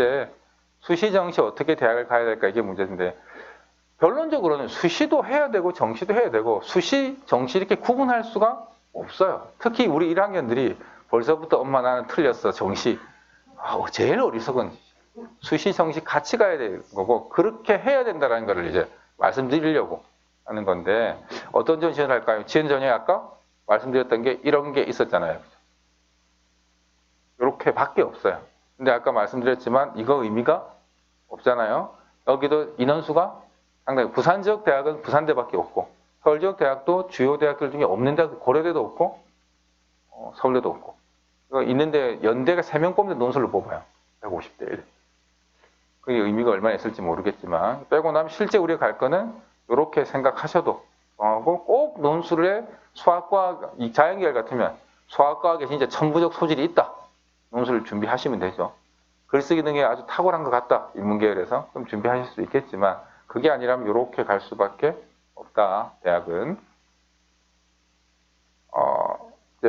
이제 수시, 정시 어떻게 대학을 가야 될까 이게 문제인데 결론적으로는 수시도 해야 되고 정시도 해야 되고 수시, 정시 이렇게 구분할 수가 없어요. 특히 우리 1학년들이 벌써부터 엄마 나는 틀렸어 정시. 제일 어리석은 수시, 정시 같이 가야 되는 거고 그렇게 해야 된다는 거를 이제 말씀드리려고 하는 건데 어떤 전시를 할까요? 지난 전에 아까 말씀드렸던 게 이런 게 있었잖아요. 이렇게 밖에 없어요. 근데 아까 말씀드렸지만 이거 의미가 없잖아요. 여기도 인원수가 상당히 부산 지역 대학은 부산대밖에 없고 서울 지역 대학도 주요 대학들 중에 없는 대학 고려대도 없고 서울대도 없고 있는데 연대가 3명 뽑는데 논술을 뽑아요. 150대 1. 그게 의미가 얼마나 있을지 모르겠지만 빼고 나면 실제 우리가 갈 거는 이렇게 생각하셔도 하고 꼭 논술에 수학과학, 자연계열 같으면 수학과학에 진짜 천부적 소질이 있다. 논술을 준비하시면 되죠. 글쓰기 등에 아주 탁월한 것 같다. 인문계열에서 그럼 준비하실 수 있겠지만 그게 아니라면 이렇게 갈 수밖에 없다. 대학은.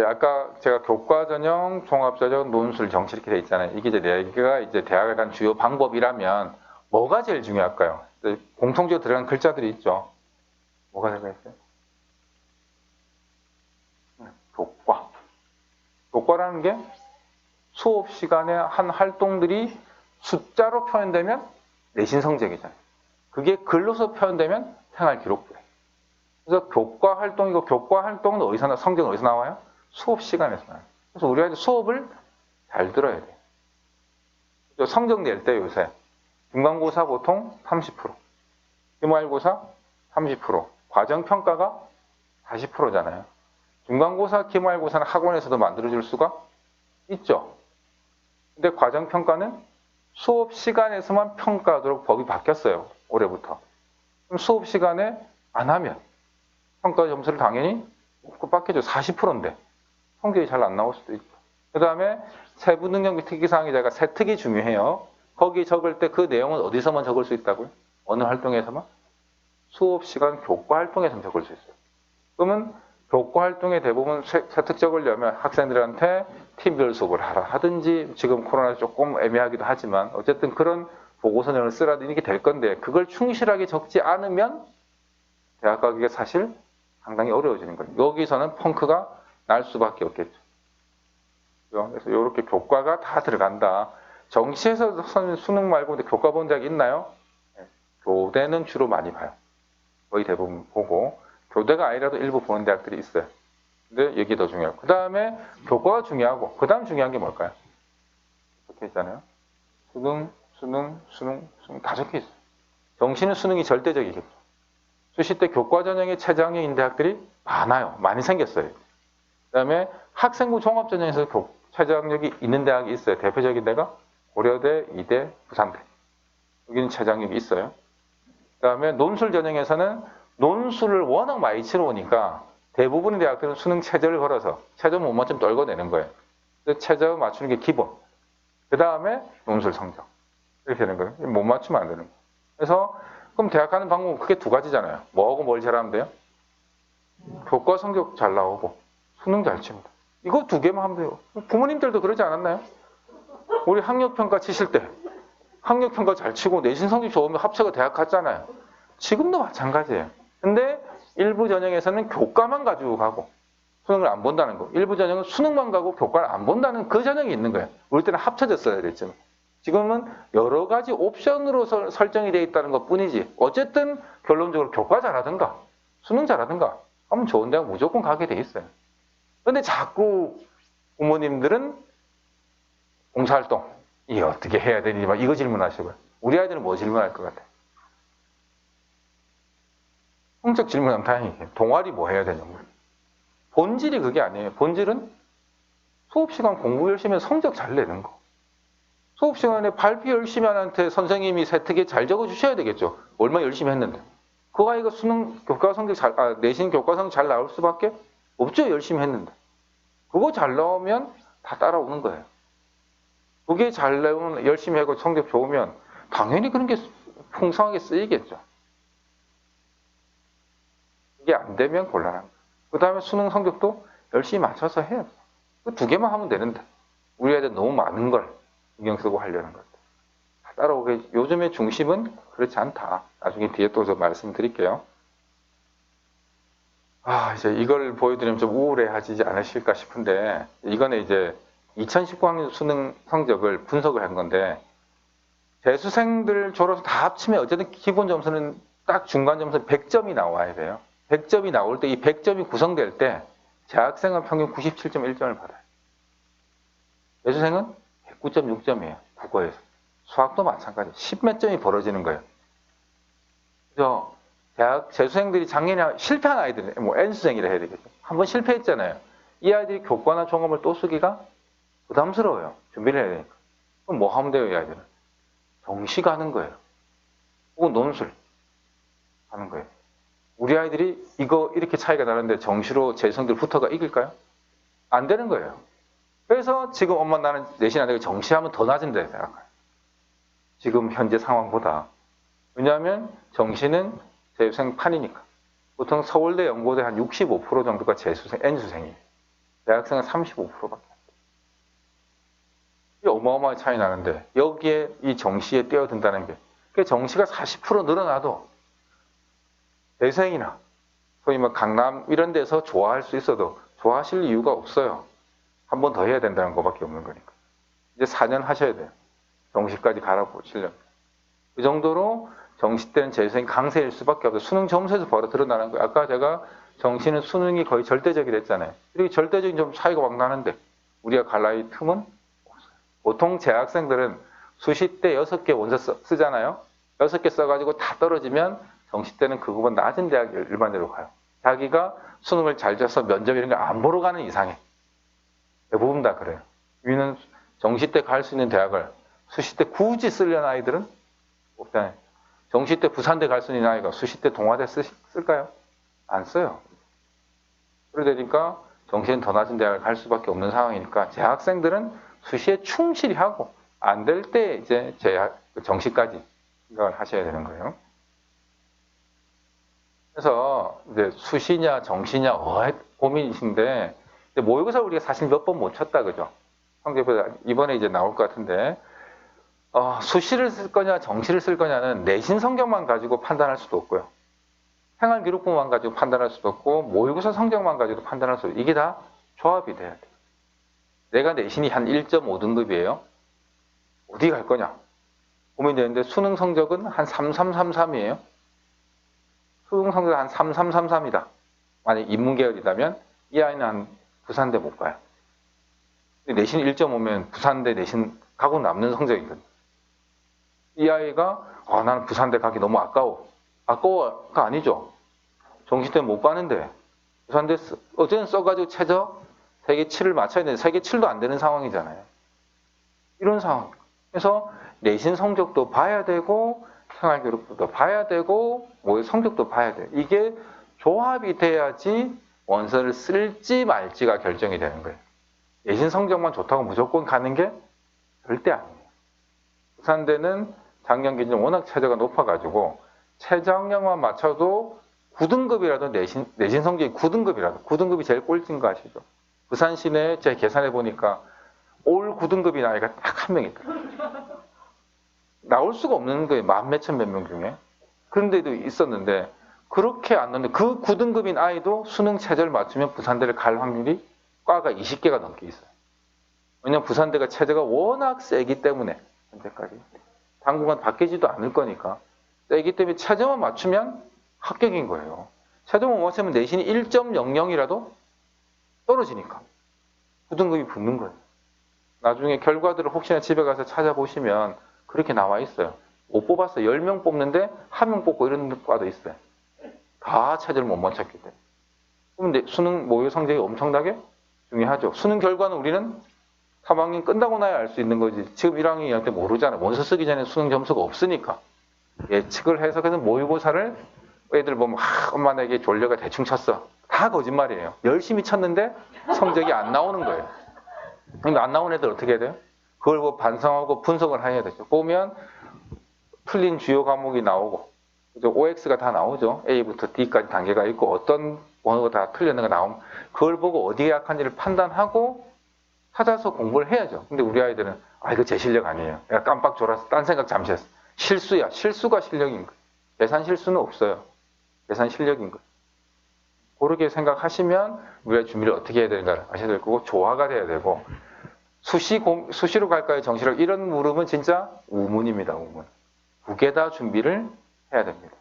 아까 제가 교과전형, 종합전형, 논술, 정시 이렇게 돼 있잖아요. 이게 이제 4개가 이제 대학을 간 주요 방법이라면 뭐가 제일 중요할까요? 공통적으로 들어간 글자들이 있죠. 뭐가 들어가 있어요? 교과. 교과라는 게 수업 시간에 한 활동들이 숫자로 표현되면 내신 성적이잖아요. 그게 글로서 표현되면 생활 기록부예요. 그래서 교과 활동이고 교과 활동은 어디서 나 성적은 어디서 나와요? 수업 시간에서 나와요. 그래서 우리가 수업을 잘 들어야 돼요. 성적 낼 때 요새 중간고사 보통 30%, 기말고사 30%, 과정평가가 40%잖아요. 중간고사, 기말고사는 학원에서도 만들어줄 수가 있죠. 근데 과정평가는 수업 시간에서만 평가하도록 법이 바뀌었어요. 올해부터. 그럼 수업 시간에 안 하면 평가 점수를 당연히 깎여줘. 40%인데 성적이 잘 안 나올 수도 있고. 그 다음에 세부 능력 및 특기사항이 제가 세특이 중요해요. 거기 적을 때 그 내용은 어디서만 적을 수 있다고요? 어느 활동에서만? 수업 시간 교과 활동에서만 적을 수 있어요. 그러면 교과 활동에 대부분 세특 적으려면 학생들한테 팀별 수업을 하라 하든지 지금 코로나 조금 애매하기도 하지만 어쨌든 그런 보고서 내용을 쓰라든지 이게 될 건데 그걸 충실하게 적지 않으면 대학 가기가 사실 상당히 어려워지는 거예요. 여기서는 펑크가 날 수밖에 없겠죠. 그래서 이렇게 교과가 다 들어간다. 정시에서 수능 말고 교과 본 적 있나요? 교대는 주로 많이 봐요. 거의 대부분 보고 교대가 아니라도 일부 보는 대학들이 있어요. 근데 여기 더 중요하고 그 다음에 교과가 중요하고 그 다음 중요한 게 뭘까요? 적혀 있잖아요. 수능 다 적혀 있어요. 정시는 수능이 절대적이겠죠. 수시 때 교과 전형의 최저학력인 대학들이 많아요. 많이 생겼어요. 그 다음에 학생부 종합전형에서 최저학력이 있는 대학이 있어요. 대표적인 데가 고려대, 이대, 부산대. 여기는 최저학력이 있어요. 그 다음에 논술 전형에서는 논술을 워낙 많이 치러오니까 대부분의 대학들은 수능 최저를 걸어서 최저 못 맞추면 떨궈내는 거예요. 최저 맞추는 게 기본. 그 다음에 논술 성적. 이렇게 되는 거예요. 못 맞추면 안 되는 거예요. 그래서 그럼 대학 가는 방법은 크게 두 가지잖아요. 뭐하고 뭘 잘하면 돼요? 교과 성적 잘 나오고 수능 잘 칩니다. 이거 두 개만 하면 돼요. 부모님들도 그러지 않았나요? 우리 학력평가 치실 때 학력평가 잘 치고 내신 성적 좋으면 합쳐가 대학 갔잖아요. 지금도 마찬가지예요. 근데 일부 전형에서는 교과만 가지고 가고 수능을 안 본다는 거. 일부 전형은 수능만 가고 교과를 안 본다는 그 전형이 있는 거예요. 우리 때는 합쳐졌어야 됐지만. 지금은 여러 가지 옵션으로 설정이 되어 있다는 것 뿐이지. 어쨌든 결론적으로 교과 잘하든가 수능 잘하든가 하면 좋은 대학 무조건 가게 돼 있어요. 그런데 자꾸 부모님들은 봉사활동 이게 어떻게 해야 되니 막 이거 질문하시고요. 우리 아이들은 뭐 질문할 것 같아요? 성적 질문하면 다행히 동아리 뭐 해야 되냐고. 본질이 그게 아니에요. 본질은 수업시간 공부 열심히 해서 성적 잘 내는 거. 수업시간에 발표 열심히 하는한테 선생님이 세특에 잘 적어주셔야 되겠죠. 얼마나 열심히 했는데. 그 아이가 수능 교과 성적 내신 교과 성적 잘 나올 수밖에 없죠. 열심히 했는데. 그거 잘 나오면 다 따라오는 거예요. 그게 잘 나오면 열심히 하고 성적 좋으면 당연히 그런 게 풍성하게 쓰이겠죠. 이게 안 되면 곤란한 거예요. 그 다음에 수능 성적도 열심히 맞춰서 해요. 그 두 개만 하면 되는데 우리 애들 너무 많은 걸 신경 쓰고 하려는 것. 따라오게. 요즘의 중심은 그렇지 않다. 나중에 뒤에 또 좀 말씀드릴게요. 이제 이걸 보여드리면 좀 우울해하지 않으실까 싶은데, 이거는 이제 2019학년 수능 성적을 분석을 한 건데, 재수생들 졸업해서 다 합치면 어쨌든 기본 점수는 딱 중간 점수 100점이 나와야 돼요. 100점이 나올 때 이 100점이 구성될 때 재학생은 평균 97.1점을 받아요. 재수생은 109.6점이에요. 국어에서. 수학도 마찬가지. 10몇 점이 벌어지는 거예요. 그래서 재수생들이 작년에 실패한 아이들, 뭐 N수생이라 해야 되겠죠. 한번 실패했잖아요. 이 아이들이 교과나 종합을 또 쓰기가 부담스러워요. 준비를 해야 되니까. 그럼 뭐 하면 돼요, 이 아이들은? 정시 가는 거예요. 혹은 논술 하는 거예요. 우리 아이들이 이거 이렇게 차이가 나는데 정시로 재수생들 붙어가 이길까요? 안 되는 거예요. 그래서 지금 엄마 나는 내신 안 되고 정시하면 더 낮은 데 생각해요. 지금 현재 상황보다. 왜냐하면 정시는 재수생 판이니까. 보통 서울대, 연고대 한 65% 정도가 재수생, N수생이에요. 대학생은 35%밖에 안 돼요. 이게 어마어마하게 차이 나는데 여기에 이 정시에 뛰어든다는 게, 그 정시가 40% 늘어나도 재수생이나 소위 뭐 강남 이런 데서 좋아할 수 있어도 좋아하실 이유가 없어요. 한 번 더 해야 된다는 것밖에 없는 거니까. 이제 4년 하셔야 돼요. 정시까지 갈아보시려면. 그 정도로 정시 때는 재수생이 강세일 수밖에 없어요. 수능 점수에서 바로 드러나는 거예요. 아까 제가 정시는 수능이 거의 절대적이라 했잖아요. 이렇게 절대적인 좀 차이가 막 나는데 우리가 갈 나위 틈은 없어요. 보통 재학생들은 수시 때 6개 원서 쓰잖아요. 6개 써가지고 다 떨어지면 정시 때는 그거보다 낮은 대학 일반대로 가요. 자기가 수능을 잘 쳐서 면접 이런 거 안 보러 가는 이상에. 대부분 다 그래요. 우리는 정시 때 갈 수 있는 대학을 수시 때 굳이 쓰려는 아이들은 없잖아요. 정시 때 부산대 갈 수 있는 아이가 수시 때 동아대 쓸까요? 안 써요. 그러니까 정시는 더 낮은 대학을 갈 수밖에 없는 상황이니까 재학생들은 수시에 충실히 하고 안 될 때 이제 정시까지 생각을 하셔야 되는 거예요. 그래서 이제 수시냐 정시냐 고민이신데 모의고사 우리가 사실 몇 번 못 쳤다 그죠? 성적보다 이번에 이제 나올 것 같은데 수시를 쓸 거냐 정시를 쓸 거냐는 내신 성적만 가지고 판단할 수도 없고요. 생활기록부만 가지고 판단할 수도 없고 모의고사 성적만 가지고 판단할 수도 없고 이게 다 조합이 돼야 돼요. 내가 내신이 한 1.5등급이에요. 어디 갈 거냐? 고민되는데 수능 성적은 한 3333이에요. 수능 성적은 한 3333이다. 만약 인문계열이라면 이 아이는 한 부산대 못 가요. 내신 1.5면 부산대 내신 가고 남는 성적이거든요. 이 아이가 나는 부산대 가기 너무 아까워. 아까워가 아니죠. 정시 때문에 못 가는데 부산대 어쨌든 써가지고 최저 세계 7을 맞춰야 되는데 세계 7도 안 되는 상황이잖아요. 이런 상황. 그래서 내신 성적도 봐야 되고 생활교육부도 봐야 되고 모의 성적도 봐야 돼요. 이게 조합이 돼야지 원서를 쓸지 말지가 결정이 되는 거예요. 내신 성적만 좋다고 무조건 가는 게 절대 아니에요. 부산대는 작년 기준 워낙 최저가 높아가지고 최저학력만 맞춰도 9등급이라도 내신 성적이 9등급이라도 9등급이 제일 꼴찌인 거 아시죠? 부산 시내에 제가 계산해 보니까 올 9등급인 아이가 딱 한 명 있더라고요. 나올 수가 없는 거예요. 만 몇천 몇 명 중에. 그런데도 있었는데 그렇게 안 넣는데 그 9등급인 아이도 수능 최저를 맞추면 부산대를 갈 확률이 과가 20개가 넘게 있어요. 왜냐면 부산대가 최저가 워낙 세기 때문에 현재까지 당분간 바뀌지도 않을 거니까 세기 때문에 최저만 맞추면 합격인 거예요. 최저만 못 맞추면 내신이 1.00이라도 떨어지니까 9등급이 붙는 거예요. 나중에 결과들을 혹시나 집에 가서 찾아보시면 그렇게 나와 있어요. 못 뽑았어. 10명 뽑는데 1명 뽑고 이런 과도 있어요. 다 최저를 못 맞췄기 때문에. 그럼 수능 모의 성적이 엄청나게 중요하죠. 수능 결과는 우리는 3학년 끝나고 나야 알 수 있는 거지. 지금 1학년한테 모르잖아. 원서 쓰기 전에 수능 점수가 없으니까. 예측을 해서 그래서 모의고사를 애들 보면 엄마에게 졸려가 대충 쳤어. 다 거짓말이에요. 열심히 쳤는데 성적이 안 나오는 거예요. 근데 안 나온 애들 어떻게 해야 돼요? 그걸 뭐 반성하고 분석을 해야 되죠. 보면 틀린 주요 과목이 나오고 OX가 다 나오죠. A부터 D까지 단계가 있고 어떤 번호가 다 틀렸는가 나오면 그걸 보고 어디에 약한지를 판단하고 찾아서 공부를 해야죠. 근데 우리 아이들은 이거 제 실력 아니에요. 내가 깜빡 졸아서 딴 생각 잠시 했어. 실수야. 실수가 실력인 거예요. 계산 실수는 없어요. 계산 실력인 거예요. 그렇게 생각하시면 우리가 준비를 어떻게 해야 되는가를 아셔야 될 거고 조화가 돼야 되고 수시로 갈까요? 정시로? 이런 물음은 진짜 우문입니다. 우문. 두 개 다 준비를 해야 됩니다.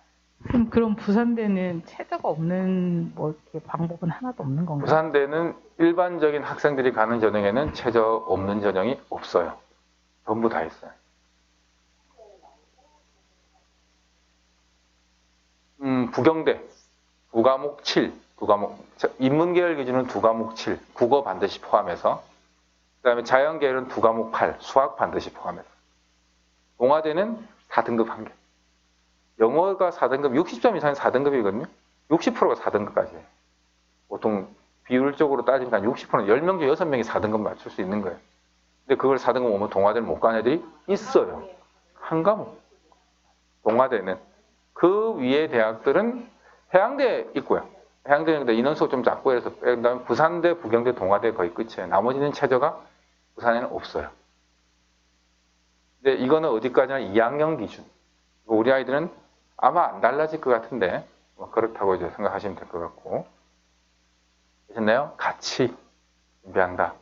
그럼 부산대는 체제가 없는 뭐 이렇게 방법은 하나도 없는 건가요? 부산대는 일반적인 학생들이 가는 전형에는 최저 없는 전형이 없어요. 전부 다 있어요. 부경대 2과목 7, 인문계열 기준은 2과목 7, 국어 반드시 포함해서, 그 다음에 자연계열은 2과목 8, 수학 반드시 포함해서. 동아대는 4등급 한 개. 영어가 4등급, 60점 이상이 4등급이거든요. 60%가 4등급까지예요. 보통 비율적으로 따지면 한 60%는 10명 중 6명이 4등급 맞출 수 있는 거예요. 근데 그걸 4등급 오면 동아대를 못 가는 애들이 있어요. 한 과목. 동아대는. 그 위에 대학들은 해양대 있고요. 해양대 인원수가 좀 작고 해서 그다음에 부산대, 부경대, 동아대 거의 끝이에요. 나머지는 최저가 부산에는 없어요. 근데 이거는 어디까지나 2학년 기준. 우리 아이들은 아마 안 달라질 것 같은데 그렇다고 이제 생각하시면 될 것 같고. 되셨나요? 같이 준비한다.